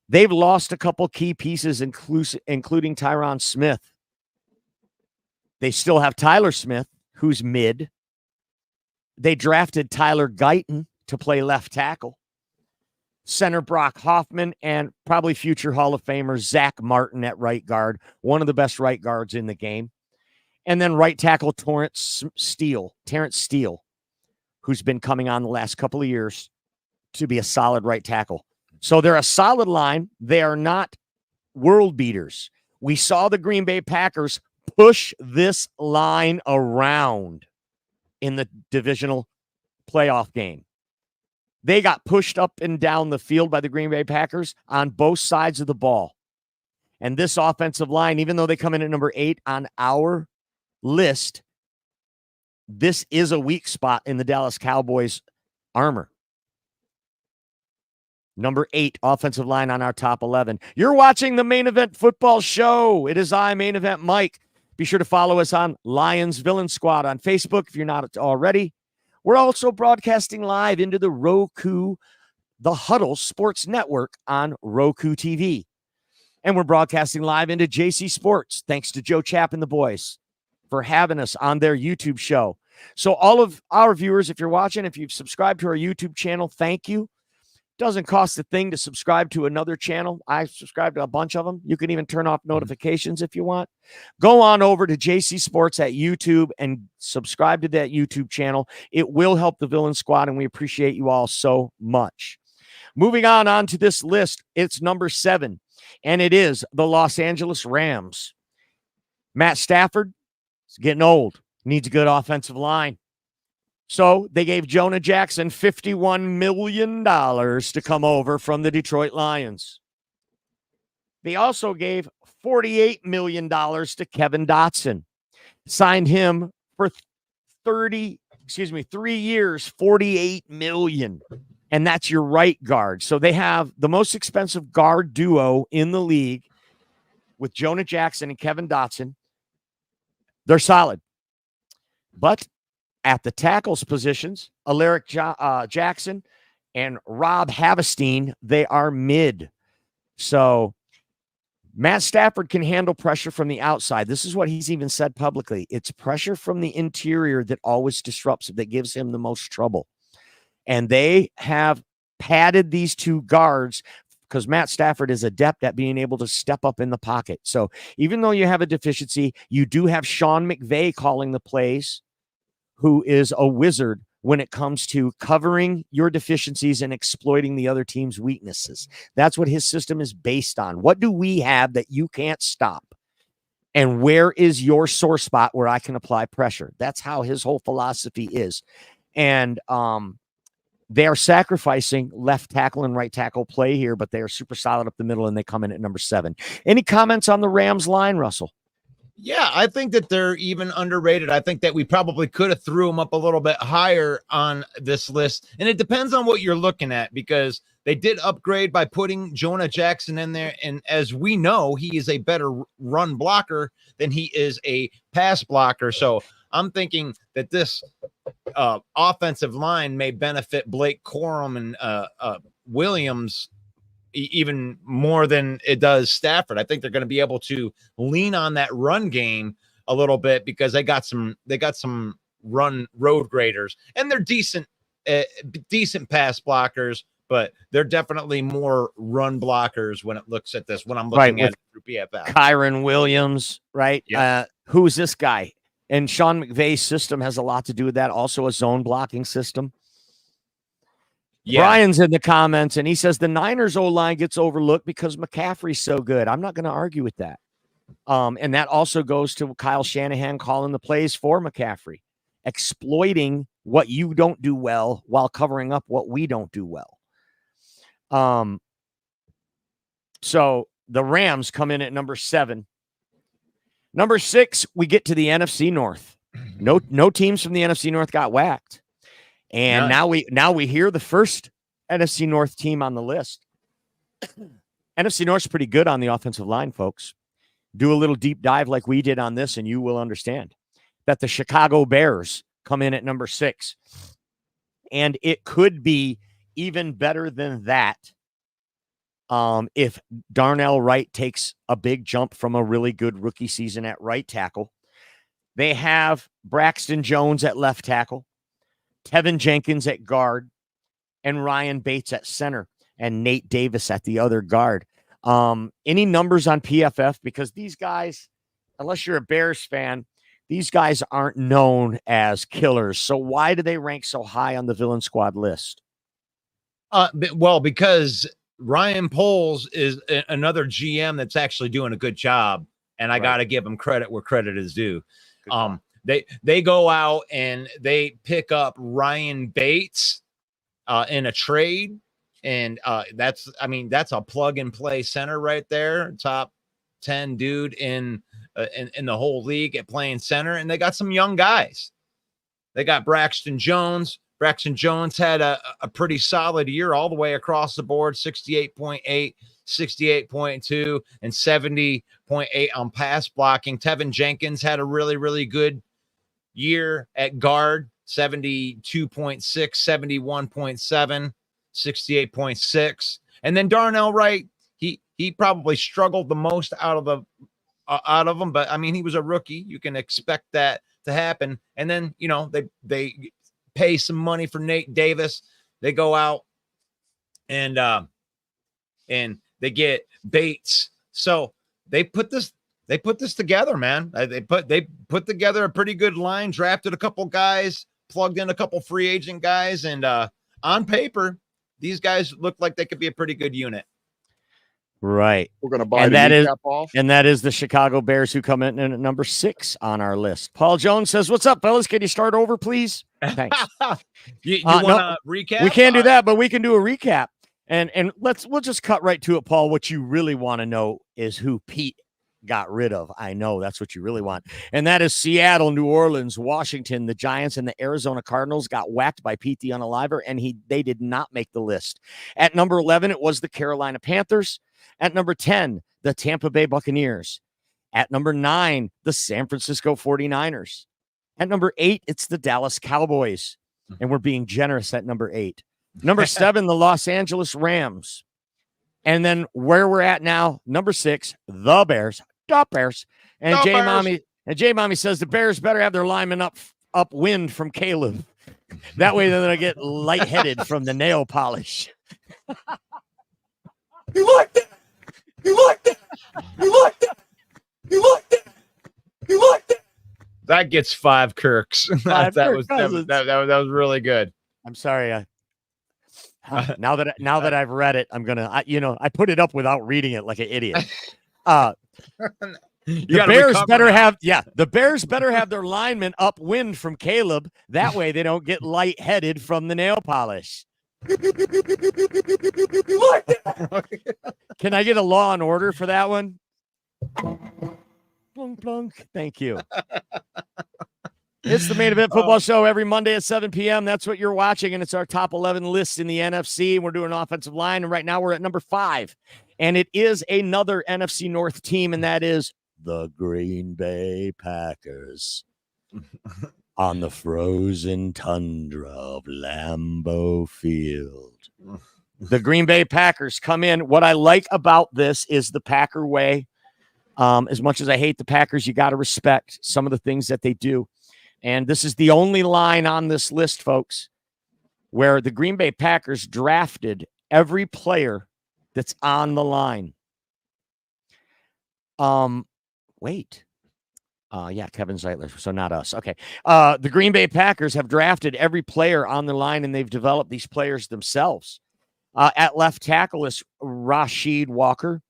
They've lost a couple key pieces, including Tyron Smith. They still have Tyler Smith, who's mid. They drafted Tyler Guyton to play left tackle. Center Brock Hoffman, and probably future Hall of Famer Zach Martin at right guard, one of the best right guards in the game. And then right tackle Terrence Steele, who's been coming on the last couple of years to be a solid right tackle. So they're a solid line. They are not world beaters. We saw the Green Bay Packers push this line around in the divisional playoff game. They got pushed up and down the field by the Green Bay Packers on both sides of the ball. And this offensive line, even though they come in at number 8 on our list, this is a weak spot in the Dallas Cowboys armor. Number 8 offensive line on our top 11. You're watching the Main Event Football Show. It is I, Main Event Mike. Be sure to follow us on Lions Villain Squad on Facebook if you're not already. We're also broadcasting live into the the Huddle Sports Network on Roku TV. And we're broadcasting live into JC Sports. Thanks to Joe Chapp and the boys for having us on their YouTube show. So all of our viewers, if you're watching, if you've subscribed to our YouTube channel, thank you. Doesn't cost a thing to subscribe to another channel. I subscribe to a bunch of them. You can even turn off notifications if you want. Go on over to JC Sports at YouTube and subscribe to that YouTube channel. It will help the Villain Squad, and we appreciate you all so much. Moving on to this list, it's number 7, and it is the Los Angeles Rams. Matt Stafford is getting old, needs a good offensive line. So they gave Jonah Jackson $51 million to come over from the Detroit Lions. They also gave $48 million to Kevin Dotson. Signed him for 3 years, $48 million. And that's your right guard. So they have the most expensive guard duo in the league with Jonah Jackson and Kevin Dotson. They're solid. But at the tackles positions, Alaric Jackson and Rob Havestein, they are mid. So Matt Stafford can handle pressure from the outside. This is what he's even said publicly. It's pressure from the interior that always disrupts him, that gives him the most trouble. And they have padded these 2 guards because Matt Stafford is adept at being able to step up in the pocket. So even though you have a deficiency, you do have Sean McVay calling the plays, who is a wizard when it comes to covering your deficiencies and exploiting the other team's weaknesses. That's what his system is based on. What do we have that you can't stop? And where is your sore spot where I can apply pressure? That's how his whole philosophy is. And they are sacrificing left tackle and right tackle play here, but they are super solid up the middle, and they come in at number 7. Any comments on the Rams line, Russell? Yeah, I think that they're even underrated. I think that we probably could have threw them up a little bit higher on this list. And it depends on what you're looking at, because they did upgrade by putting Jonah Jackson in there. And as we know, he is a better run blocker than he is a pass blocker. So I'm thinking that this offensive line may benefit Blake Corum and Williams even more than it does Stafford. I think they're going to be able to lean on that run game a little bit because they got some run road graders, and they're decent pass blockers, but they're definitely more run blockers when it looks at this, when I'm looking at it through PFF. Kyron Williams, right? Yeah. Who's this guy? And Sean McVay's system has a lot to do with that. Also a zone blocking system. Yeah. Brian's in the comments, and he says the Niners O-line gets overlooked because McCaffrey's so good. I'm not going to argue with that. And that also goes to Kyle Shanahan calling the plays for McCaffrey, exploiting what you don't do well while covering up what we don't do well. So the Rams come in at number 7. Number 6, we get to the NFC North. No teams from the NFC North got whacked. And now we hear the first NFC North team on the list. NFC North's pretty good on the offensive line, folks. Do a little deep dive like we did on this, and you will understand that the Chicago Bears come in at number 6. And it could be even better than that if Darnell Wright takes a big jump from a really good rookie season at right tackle. They have Braxton Jones at left tackle, Tevin Jenkins at guard, and Ryan Bates at center, and Nate Davis at the other guard. Any numbers on PFF? Because these guys, unless you're a Bears fan, these guys aren't known as killers. So why do they rank so high on the Villain Squad list? Well, because Ryan Poles is another GM that's actually doing a good job, and I got to give him credit where credit is due. they go out and they pick up Ryan Bates in a trade. And that's a plug and play center right there. Top 10 dude in the whole league at playing center. And they got some young guys. They got Braxton Jones. Braxton Jones had a pretty solid year all the way across the board, 68.8, 68.2, and 70.8 on pass blocking. Tevin Jenkins had a really, really good year at guard, 72.6, 71.7, 68.6. And then Darnell Wright, he probably struggled the most out of them, but I mean, he was a rookie. You can expect that to happen. And then, they pay some money for Nate Davis. They go out and they get Bates. So they put this together, man. They put together a pretty good line, drafted a couple guys, plugged in a couple free agent guys, and on paper, these guys look like they could be a pretty good unit. Right. We're going to buy the kneecap off. And that is the Chicago Bears, who come in at number 6 on our list. Paul Jones says, "What's up, fellas? Can you start over, please?" Thanks. you want to recap? We can't do that, but we can do a recap. And we'll just cut right to it, Paul. What you really want to know is who Pete got rid of. I know that's what you really want. And that is Seattle, New Orleans, Washington. The Giants and the Arizona Cardinals got whacked by Pete the Unaliver, and they did not make the list. At number 11, it was the Carolina Panthers. At number 10, the Tampa Bay Buccaneers. At number 9, the San Francisco 49ers. At number 8, it's the Dallas Cowboys. And we're being generous at number 8. Number 7, the Los Angeles Rams. And then where we're at now, number 6, the Bears. The Bears. And J Mommy says the Bears better have their linemen upwind from Caleb. That way they're going to get lightheaded from the nail polish. You like that? You like that? You like that? You like that? You like that? That gets 5 Kirks. that was really good. I'm sorry. Now that I've read it, I'm gonna. I put it up without reading it like an idiot. The Bears better have their linemen upwind from Caleb. That way they don't get lightheaded from the nail polish. Can I get a Law and Order for that one? Plunk, plunk. Thank you. It's the Main Event Football Show every Monday at 7 p.m. That's what you're watching, and it's our top 11 list in the NFC. We're doing offensive line, and right now we're at number 5, and it is another NFC North team, and that is the Green Bay Packers on the frozen tundra of Lambeau Field. The Green Bay Packers come in. What I like about this is the Packer way. As much as I hate the Packers, you got to respect some of the things that they do. And this is the only line on this list, folks, where the Green Bay Packers drafted every player that's on the line. Wait. Kevin Zeitler. So not us. Okay. The Green Bay Packers have drafted every player on the line, and they've developed these players themselves. At left tackle is Rashid Walker.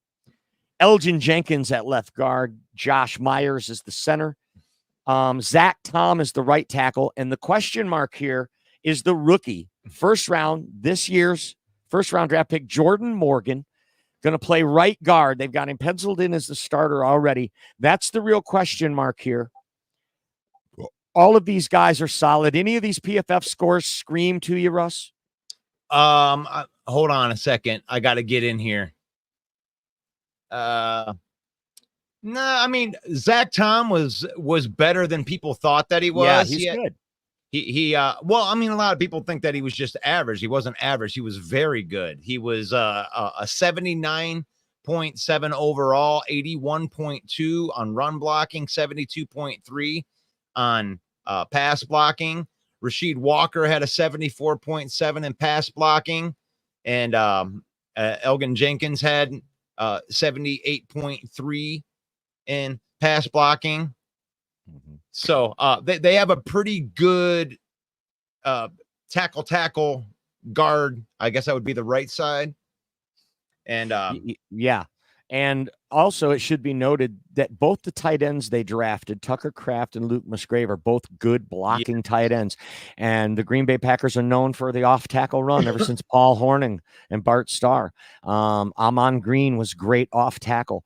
Elgin Jenkins at left guard. Josh Myers is the center. Zach Tom is the right tackle. And the question mark here is the rookie. This year's first round draft pick, Jordan Morgan, going to play right guard. They've got him penciled in as the starter already. That's the real question mark here. All of these guys are solid. Any of these PFF scores scream to you, Russ? Hold on a second. I got to get in here. No, I mean, Zach Tom was better than people thought that he was. Yeah, he's good. Well, I mean, a lot of people think that he was just average. He wasn't average. He was very good. He was a 79.7 overall, 81.2 on run blocking, 72.3 on pass blocking. Rashid Walker had a 74.7 in pass blocking, and Elgin Jenkins had 78.3 in pass blocking. Mm-hmm. So they have a pretty good tackle guard. I guess that would be the right side. And yeah. And also, it should be noted that both the tight ends they drafted, Tucker Kraft and Luke Musgrave, are both good blocking tight ends. And the Green Bay Packers are known for the off-tackle run ever since Paul Hornung and Bart Starr. Amon Green was great off-tackle.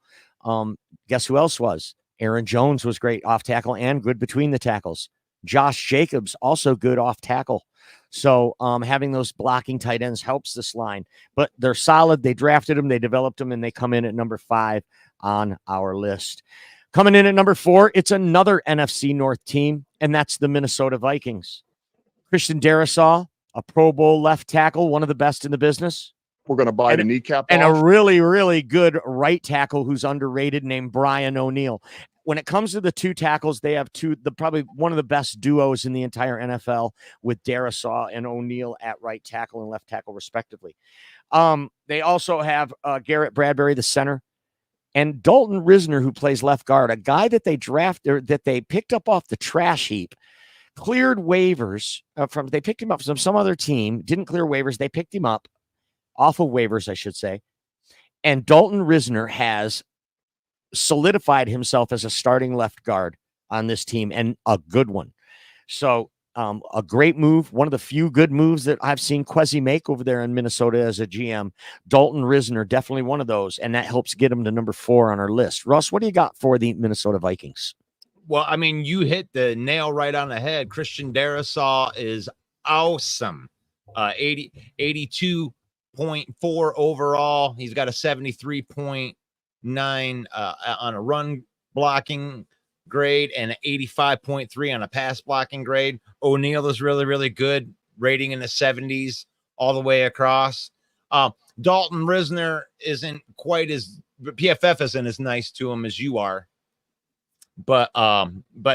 Guess who else was? Aaron Jones was great off-tackle and good between the tackles. Josh Jacobs, also good off-tackle. So having those blocking tight ends helps this line. But they're solid. They drafted them, they developed them, and they come in at number 5 on our list. Coming in at number 4, it's another NFC North team, and that's the Minnesota Vikings. Christian Darrisaw, a Pro Bowl left tackle, one of the best in the business. We're going to buy the kneecap And off. a really, really good right tackle who's underrated named Brian O'Neill. When it comes to the two tackles, they have probably one of the best duos in the entire NFL with Darrisaw and O'Neill at right tackle and left tackle, respectively. They also have Garrett Bradbury, the center, and Dalton Risner, who plays left guard, a guy that they drafted, that they picked up off the trash heap, cleared waivers they picked him up from some other team, didn't clear waivers. They picked him up off of waivers, I should say. And Dalton Risner has solidified himself as a starting left guard on this team, and a good one. So a great move, one of the few good moves that I've seen Kwesi make over there in Minnesota as a GM. Dalton Risner, definitely one of those, and that helps get him to number 4 on our list. Russ, what do you got for the Minnesota Vikings? Well, I mean, you hit the nail right on the head. Christian Darrisaw is awesome. 82.4 overall. He's got a 73.9 on a run blocking grade and an 85.3 on a pass blocking grade. O'Neill is really, really good, rating in the 70s all the way across. Dalton Risner isn't quite as PFF isn't as nice to him as you are, but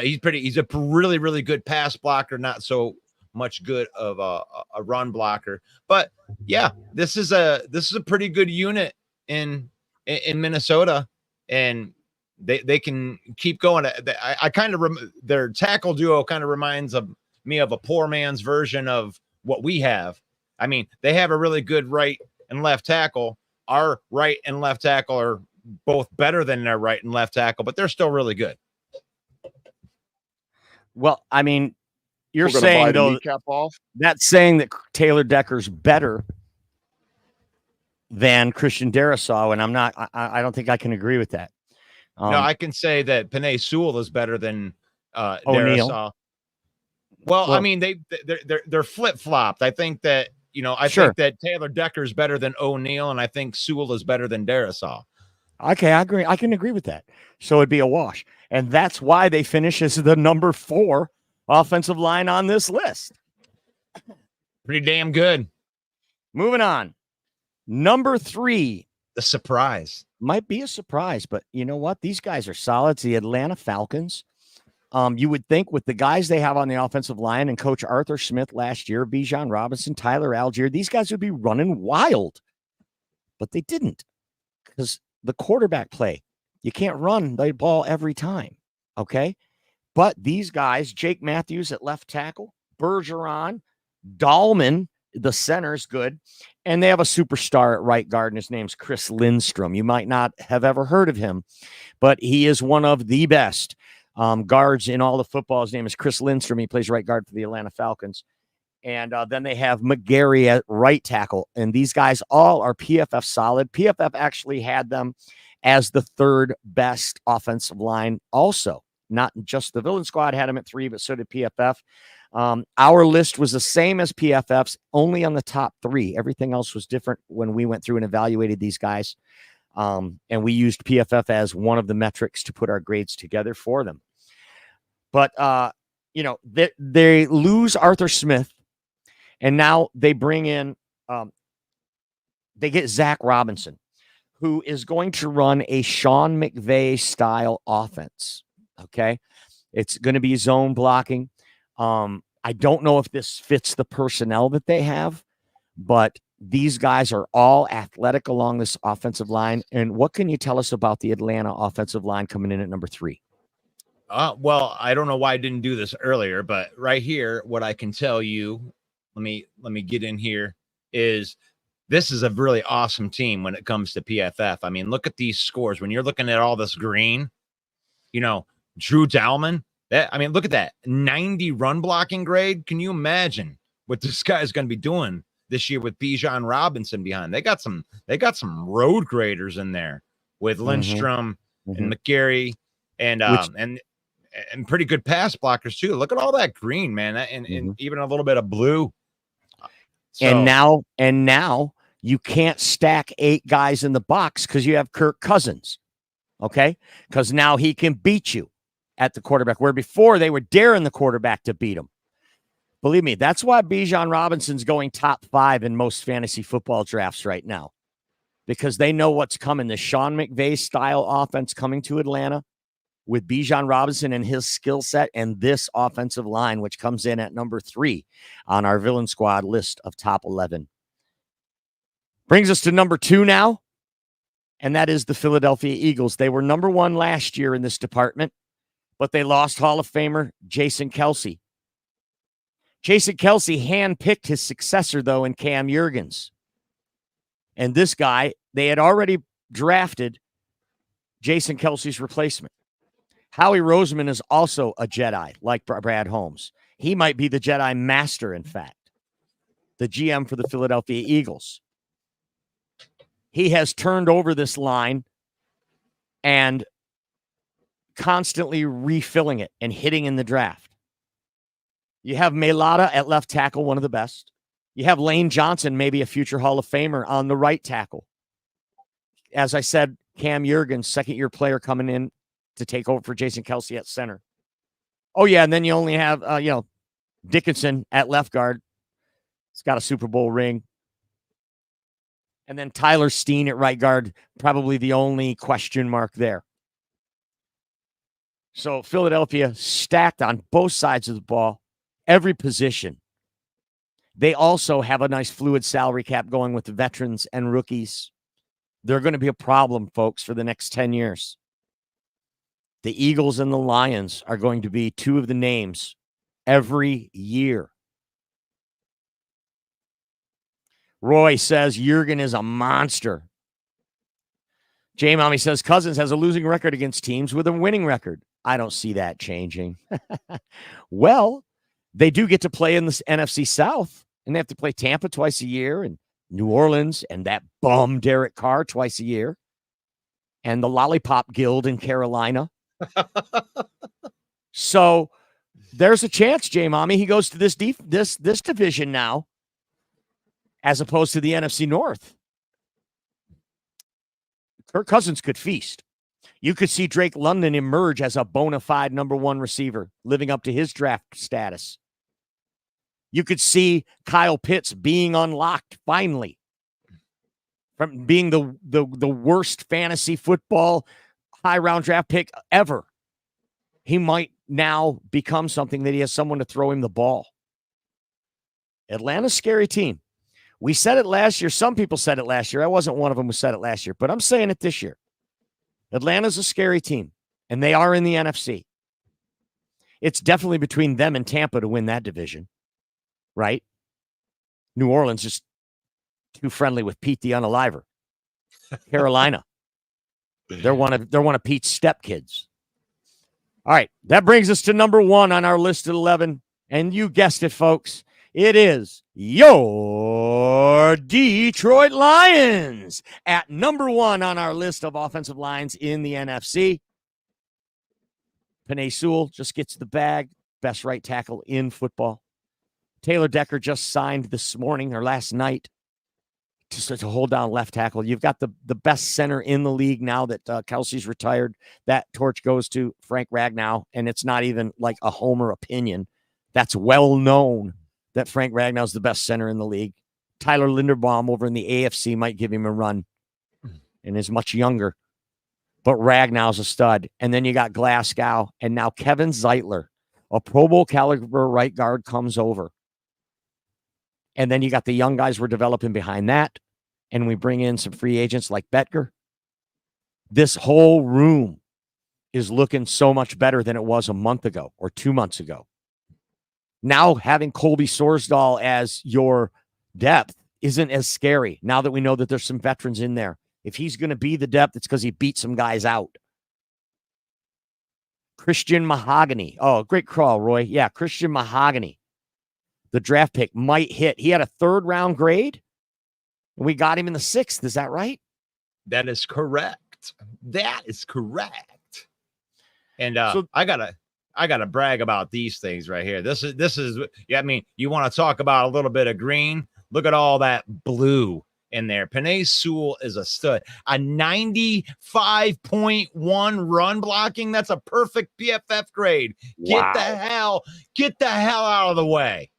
he's a really, really good pass blocker, not so much good of a run blocker. But yeah, this is a pretty good unit in Minnesota, and they can keep going. I kind of their tackle duo kind of reminds me of a poor man's version of what we have. I mean, they have a really good right and left tackle. Our right and left tackle are both better than their right and left tackle, but they're still really good. Well, I mean, you're saying though kneecap off. That's saying that Taylor Decker's better than Christian Darrisaw, and I don't think I can agree with that. No, I can say that Penei Sewell is better than O'Neill. Darrisaw. Well, I mean, they're flip flopped. I think that think that Taylor Decker is better than O'Neill, and I think Sewell is better than Darrisaw. Okay, I agree. I can agree with that. So it'd be a wash, and that's why they finish as the number 4 offensive line on this list. Pretty damn good. Moving on, number 3. The surprise might be a surprise, but you know what? These guys are solid. It's the Atlanta Falcons. You would think with the guys they have on the offensive line and Coach Arthur Smith last year, Bijan Robinson, Tyler Algier, these guys would be running wild, but they didn't because the quarterback play. You can't run the ball every time, okay? But these guys, Jake Matthews at left tackle, Bergeron, Dahlman, the center's good, and they have a superstar at right guard, and his name's Chris Lindstrom. You might not have ever heard of him, but he is one of the best guards in all of football. His name is Chris Lindstrom. He plays right guard for the Atlanta Falcons. And then they have McGarry at right tackle. And these guys all are PFF solid. PFF actually had them as the 3rd best offensive line also. Not just the Villain Squad had them at 3, but so did PFF. Our list was the same as PFF's, only on the top 3. Everything else was different when we went through and evaluated these guys. And we used PFF as one of the metrics to put our grades together for them. But, they lose Arthur Smith, and now they bring in, they get Zach Robinson, who is going to run a Sean McVay style offense. Okay. It's going to be zone blocking. I don't know if this fits the personnel that they have, but these guys are all athletic along this offensive line. And what can you tell us about the Atlanta offensive line coming in at number 3? Well, I don't know why I didn't do this earlier, but right here, what I can tell you, let me get in here, is this is a really awesome team when it comes to PFF. I mean, look at these scores. When you're looking at all this green, Drew Dalman, look at that 90 run blocking grade. Can you imagine what this guy is going to be doing this year with Bijan Robinson behind? They got some road graders in there with Lindstrom and McGarry and pretty good pass blockers too. Look at all that green, man, and even a little bit of blue. So, and now you can't stack 8 guys in the box because you have Kirk Cousins, okay? Because now he can beat you at the quarterback, where before they were daring the quarterback to beat him. Believe me, that's why Bijan Robinson's going top 5 in most fantasy football drafts right now, because they know what's coming. The Sean McVay style offense coming to Atlanta with Bijan Robinson and his skill set, and this offensive line, which comes in at number 3 on our Villain Squad list of top 11. Brings us to number 2 now, and that is the Philadelphia Eagles. They were number 1 last year in this department, but they lost Hall of Famer Jason Kelce. Jason Kelce handpicked his successor, though, in Cam Jurgens. And this guy, they had already drafted Jason Kelce's replacement. Howie Roseman is also a Jedi, like Brad Holmes. He might be the Jedi Master, in fact, the GM for the Philadelphia Eagles. He has turned over this line and constantly refilling it and hitting in the draft. You have Mailata at left tackle, one of the best. You have Lane Johnson, maybe a future Hall of Famer, on the right tackle. As I said, Cam Jurgens, second-year player, coming in to take over for Jason Kelce at center. Oh, yeah, and then you only have, Dickinson at left guard. He's got a Super Bowl ring. And then Tyler Steen at right guard, probably the only question mark there. So Philadelphia stacked on both sides of the ball, every position. They also have a nice fluid salary cap going with the veterans and rookies. They're going to be a problem, folks, for the next 10 years. The Eagles and the Lions are going to be 2 of the names every year. Roy says Jurgen is a monster. J Mommy says Cousins has a losing record against teams with a winning record. I don't see that changing. Well, they do get to play in the NFC South, and they have to play Tampa twice a year, and New Orleans, and that bum Derek Carr twice a year, and the Lollipop Guild in Carolina. So there's a chance, J Mommy, he goes to this division now, as opposed to the NFC North. Kirk Cousins could feast. You could see Drake London emerge as a bona fide number 1 receiver, living up to his draft status. You could see Kyle Pitts being unlocked finally from being the worst fantasy football high round draft pick ever. He might now become something that he has someone to throw him the ball. Atlanta's a scary team. We said it last year. Some people said it last year. I wasn't one of them who said it last year, but I'm saying it this year. Atlanta's a scary team, and they are in the NFC. It's definitely between them and Tampa to win that division, right? New Orleans just too friendly with Pete the Unaliver. Carolina, they're one of Pete's stepkids. All right, that brings us to number 1 on our list at 11, and you guessed it, folks. It is your Detroit Lions at number 1 on our list of offensive lines in the NFC. Penei Sewell just gets the bag. Best right tackle in football. Taylor Decker just signed this morning or last night to hold down left tackle. You've got the best center in the league now that Kelsey's retired. That torch goes to Frank Ragnow, and it's not even like a homer opinion. That's well known that Frank Ragnow's the best center in the league. Tyler Linderbaum over in the AFC might give him a run and is much younger. But Ragnow's a stud. And then you got Glasgow, and now Kevin Zeitler, a Pro Bowl caliber right guard, comes over. And then you got the young guys we're developing behind that. And we bring in some free agents like Betker. This whole room is looking so much better than it was a month ago or 2 months ago. Now having Colby Sorsdahl as your depth isn't as scary now that we know that there's some veterans in there. If he's going to be the depth, it's because he beat some guys out. Christian Mahogany. Oh, great crawl, Roy. Yeah, Christian Mahogany. The draft pick might hit. He had a 3rd round grade. And we got him in the 6th. Is that right? That is correct. That is correct. And So- I gotta brag about these things right here. This is yeah, I mean, you want to talk about a little bit of green? Look at all that blue in there. Penei Sewell is a stud. A 95.1 run blocking. That's a perfect PFF grade. Wow. Get the hell out of the way.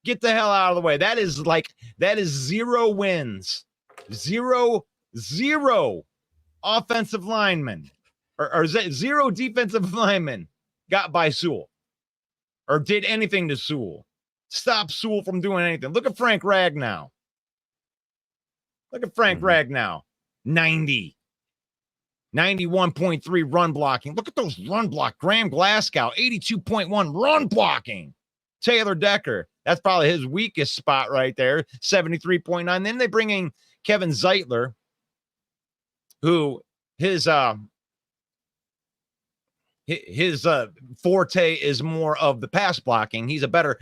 Get the hell out of the way. That is 0 wins. Zero offensive linemen or 0 defensive linemen got by Sewell or did anything to Sewell. Stop Sewell from doing anything. Look at Frank Ragnow. Ragnow. 91.3 run blocking. Look at those run block. Graham Glasgow, 82.1 run blocking. Taylor Decker, that's probably his weakest spot right there, 73.9. Then they bring in Kevin Zeitler, who his forte is more of the pass blocking. He's a better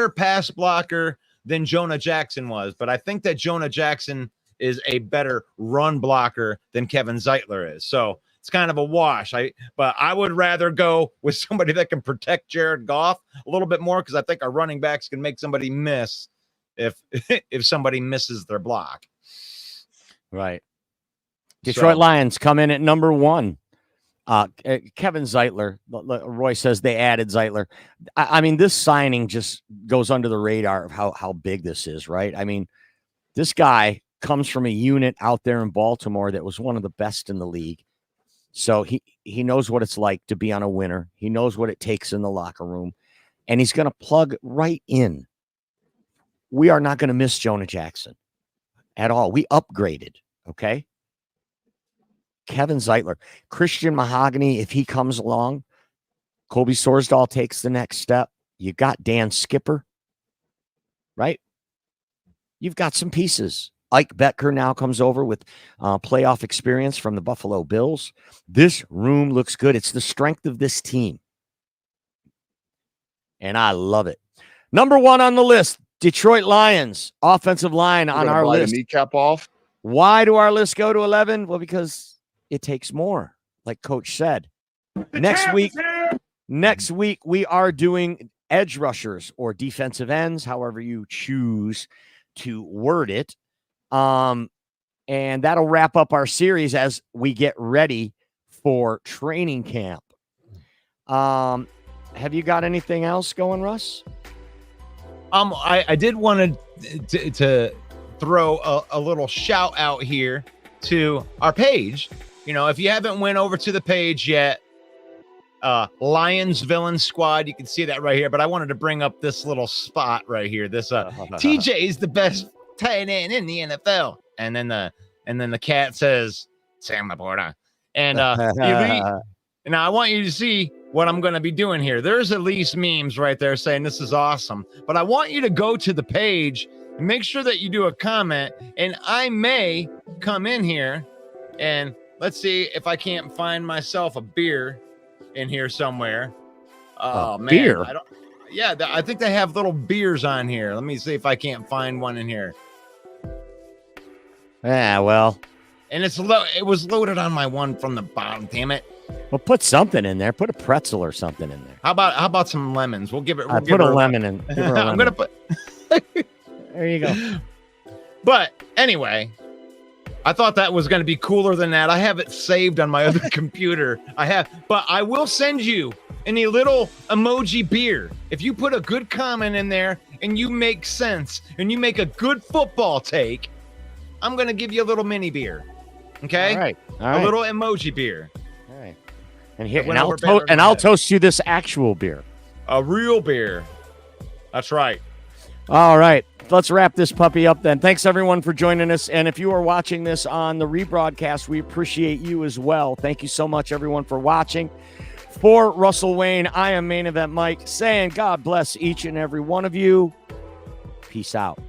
pass blocker than Jonah Jackson was, but I think that Jonah Jackson is a better run blocker than Kevin Zeitler is. So it's kind of a wash. But I would rather go with somebody that can protect Jared Goff a little bit more, because I think our running backs can make somebody miss if somebody misses their block. Right. Detroit Lions come in at number 1. Kevin Zeitler. Roy says they added Zeitler. I mean, this signing just goes under the radar of how big this is, right? I mean, this guy comes from a unit out there in Baltimore that was one of the best in the league. So he knows what it's like to be on a winner. He knows what it takes in the locker room, and he's going to plug right in. We are not going to miss Jonah Jackson at all. We upgraded, okay? Kevin Zeitler, Christian Mahogany, if he comes along, Kobe Sorsdahl takes the next step. You got Dan Skipper, right? You've got some pieces. Ike Becker now comes over with playoff experience from the Buffalo Bills. This room looks good. It's the strength of this team. And I love it. Number 1 on the list, Detroit Lions, offensive line on our list. The kneecap off. Why do our list go to 11? Well, because it takes more, like Coach said. Next week, we are doing edge rushers or defensive ends, however you choose to word it. And that'll wrap up our series as we get ready for training camp. Have you got anything else going, Russ? I did want to throw a little shout out here to our page. You know, if you haven't went over to the page yet, Lions Villain Squad, you can see that right here. But I wanted to bring up this little spot right here. This TJ is the best tight end in the NFL, and then the cat says Sam Laporta, and Elite. Now I want you to see what I'm going to be doing here. There's at least memes right there saying this is awesome, but I want you to go to the page and make sure that you do a comment, and I may come in here and let's see if I can't find myself a beer in here somewhere. Oh man, beer. I think they have little beers on here. Let me see if I can't find one in here. Yeah, well, and it was loaded on my one from the bottom. Damn it. Well, put something in there. Put a pretzel or something in there. How about some lemons? We'll give it. We'll put a lemon in. Give her a lemon. I'm gonna put. There you go. But anyway, I thought that was going to be cooler than that. I have it saved on my other computer. But I will send you any little emoji beer if you put a good comment in there and you make sense and you make a good football take. I'm going to give you a little mini beer. Okay. All right. A little emoji beer. All right. And I'll toast you this actual beer. A real beer. That's right. All right. Let's wrap this puppy up then. Thanks, everyone, for joining us. And if you are watching this on the rebroadcast, we appreciate you as well. Thank you so much, everyone, for watching. For Russell Wayne, I am Main Event Mike, saying God bless each and every one of you. Peace out.